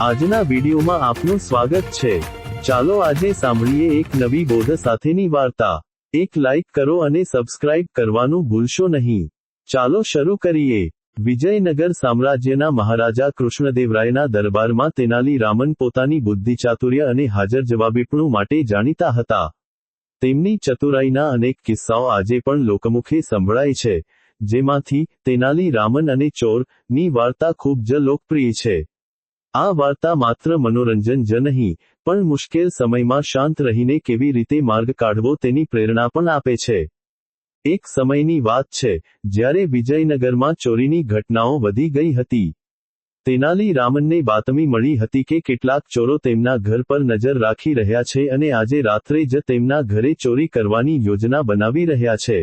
આજના વિડીયોમાં આપનું સ્વાગત છે। ચાલો આજે સાંભળીએ એક નવી બોધ સાથેની વાર્તા। એક લાઈક કરો અને સબસ્ક્રાઇબ કરવાનું ભૂલશો નહીં। ચાલો શરૂ કરીએ। વિજયનગર સામ્રાજ્યના મહારાજા કૃષ્ણદેવરાયના દરબારમાં તેનાલી રામન પોતાની બુદ્ધિચાતુર્ય અને હાજર જવાબીપણું માટે જાણીતા હતા। તેમની ચતુરાઈના અનેક કિસ્સાઓ આજે પણ લોકમુખે સંભળાય છે, જેમાંથી તેનાલી રામન અને ચોર ની વાર્તા ખૂબ જ લોકપ્રિય છે। આ વાર્તા માત્ર મનોરંજન જ નહીં, પણ મુશ્કેલ સમયમાં શાંત રહીને કેવી રીતે માર્ગ કાઢવો તેની પ્રેરણા પણ આપે છે। એક સમયની વાત છે, જ્યારે વિજયનગરમાં ચોરીની ઘટનાઓ વધી ગઈ હતી। તેનાલી રામનને બાતમી મળી હતી કે કેટલાક ચોરો તેમના ઘર પર નજર રાખી રહ્યા છે અને આજે રાત્રે જ તેમના ઘરે ચોરી કરવાની યોજના બનાવી રહ્યા છે।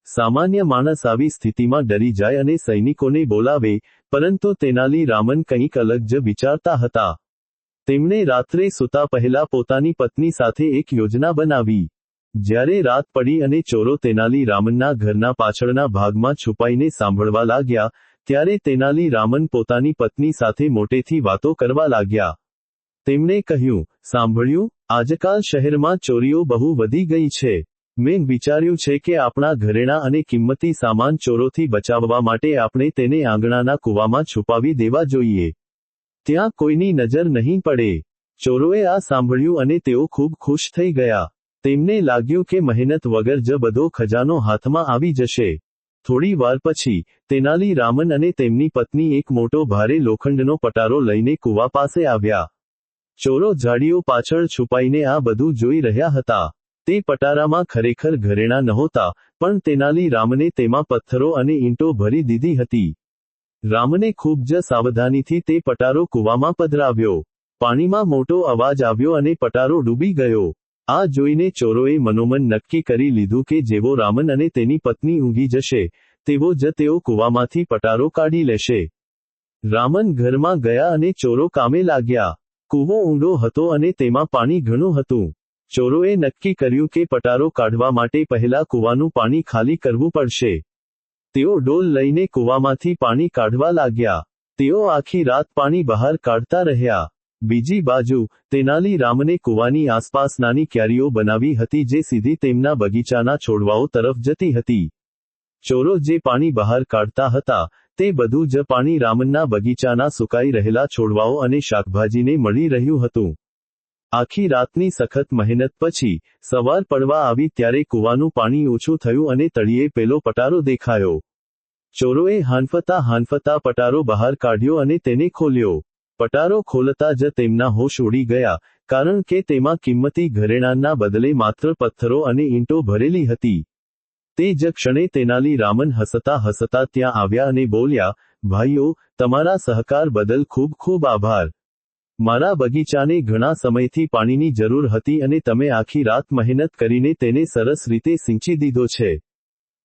સામાન્ય માણસ આવી સ્થિતિમાં ડરી જાય અને સૈનિકોને બોલાવે, પરંતુ તેનાલી રામન કંઈક અલગ જ વિચારતા હતા। તેમણે રાત્રે સૂતા પહેલા પોતાની પત્ની સાથે એક યોજના બનાવી। જ્યારે રાત પડી અને ચોરો તેનાલી રામનના ઘરના પાછળના ભાગમાં છુપાઈને સાંભળવા લાગ્યા, ત્યારે તેનાલી રામન પોતાની પત્ની સાથે મોટેથી વાતો કરવા લાગ્યા। તેમણે કહ્યું, સાંભળ્યું, આજકાલ શહેરમાં ચોરીઓ બહુ વધી ગઈ છે। મેં વિચાર્યું છે કે આપણા ઘરેણાં અને કિંમતી સામાન ચોરોથી બચાવવા માટે આપણે તેને આંગણાના કૂવામાં છુપાવી દેવા જોઈએ। ત્યાં કોઈની નજર નહીં પડે। ચોરોએ આ સાંભળ્યું અને તેઓ ખૂબ ખુશ થઈ ગયા। તેમને લાગ્યું કે મહેનત વગર જ બધો ખજાનો હાથમાં આવી જશે। થોડી વાર પછી, તેનાલી રામન અને તેમની પત્ની એક મોટો ભારે લોખંડનો પટારો લઈને કૂવા પાસે આવ્યા। ચોરો ઝાડીઓ પાછળ છુપાઈને આ બધું જોઈ રહ્યા હતા। તે પટારામાં ખરેખર ઘરેણાં નહોતા, પણ તેનાલી રામને તેમાં પથ્થરો અને ઈંટો ભરી દીધી હતી। રામને ખૂબ જ સાવધાનીથી તે પટારો કૂવામાં પધરાવ્યો। પાણીમાં મોટો અવાજ આવ્યો અને પટારો ડૂબી ગયો। આ જોઈને ચોરોએ મનોમન નક્કી કરી લીધું કે જેવો રામન અને તેની પત્ની ઊંઘી જશે, તેવો જ તેઓ કૂવામાંથી પટારો કાઢી લેશે। રામન ઘરમાં ગયા અને ચોરો કામે લાગ્યા। કૂવો ઊંડો હતો અને તેમાં પાણી ઘણું હતું। ચોરોએ નક્કી કર્યું કે પટારો કાઢવા માટે પહેલા કૂવાનું પાણી ખાલી કરવું પડશે। તેઓ ડોલ લઈને કૂવામાંથી પાણી કાઢવા લાગ્યા। તેઓ આખી રાત પાણી બહાર કાઢતા રહ્યા। બીજી બાજુ, તેનાલી રામને કૂવાની આસપાસ નાની ક્યારીઓ બનાવી હતી જે સીધી તેમના બગીચાના છોડવાઓ તરફ જતી હતી। ચોરો જે પાણી બહાર કાઢતા હતા, તે બધું જ પાણી રામનના બગીચાના સુકાઈ રહેલા છોડવાઓ અને શાકભાજીને મળી રહ્યું હતું। આખી રાતની સખત મહેનત પછી, સવાર પડવા આવી ત્યારે કૂવાનું પાણી ઓછું થયું અને તળિયે પેલો પટારો દેખાયો। ચોરોએ હાંફતા પટારો બહાર કાઢ્યો અને તેને ખોલ્યો। પટારો ખોલતા જ તેમના હોશ ઉડી ગયા, કારણ કે તેમાં કિંમતી ઘરેણાંના બદલે માત્ર પથ્થરો અને ઈંટો ભરેલી હતી। તે જ ક્ષણે તેનાલી રામન હસતા ત્યાં આવ્યા અને બોલ્યા, ભાઈઓ, તમારા સહકાર બદલ ખૂબ ખૂબ આભાર। મારા બગીચાને ઘણા સમયથી પાણીની જરૂર હતી અને તમે આખી રાત મહેનત કરીને તેને સરસ રીતે સિંચી દીધો છે।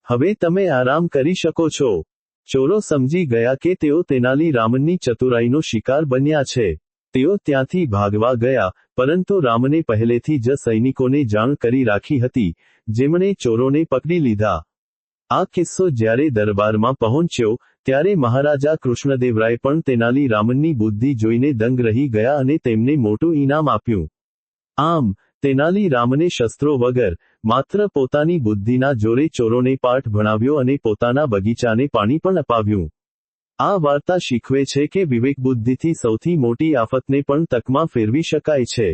હવે તમે આરામ કરી શકો છો। ચોરો સમજી ગયા કે તેઓ તેનાલી રામનની ચતુરાઈનો શિકાર બન્યા છે। તેઓ ત્યાંથી ભાગવા ગયા, પરંતુ રામને પહેલેથી જ સૈનિકોને જાણ કરી રાખી હતી, જેમણે ચોરોને પકડી લીધા। આ કિસ્સો જ્યારે દરબારમાં પહોંચ્યો, ત્યારે મહારાજા કૃષ્ણદેવરાય પણ તેનાલી રામનની બુદ્ધિ જોઈને દંગ રહી ગયા અને તેમને મોટું ઇનામ આપ્યું। આમ, તેનાલી રામને શસ્ત્રો વગર, માત્ર પોતાની બુદ્ધિના જોરે ચોરોને પાઠ ભણાવ્યો અને પોતાના બગીચાને પાણી પણ અપાવ્યું। આ વાર્તા શીખવે છે કે વિવેકબુદ્ધિથી સૌથી મોટી આફતને પણ તકમાં ફેરવી શકાય છે।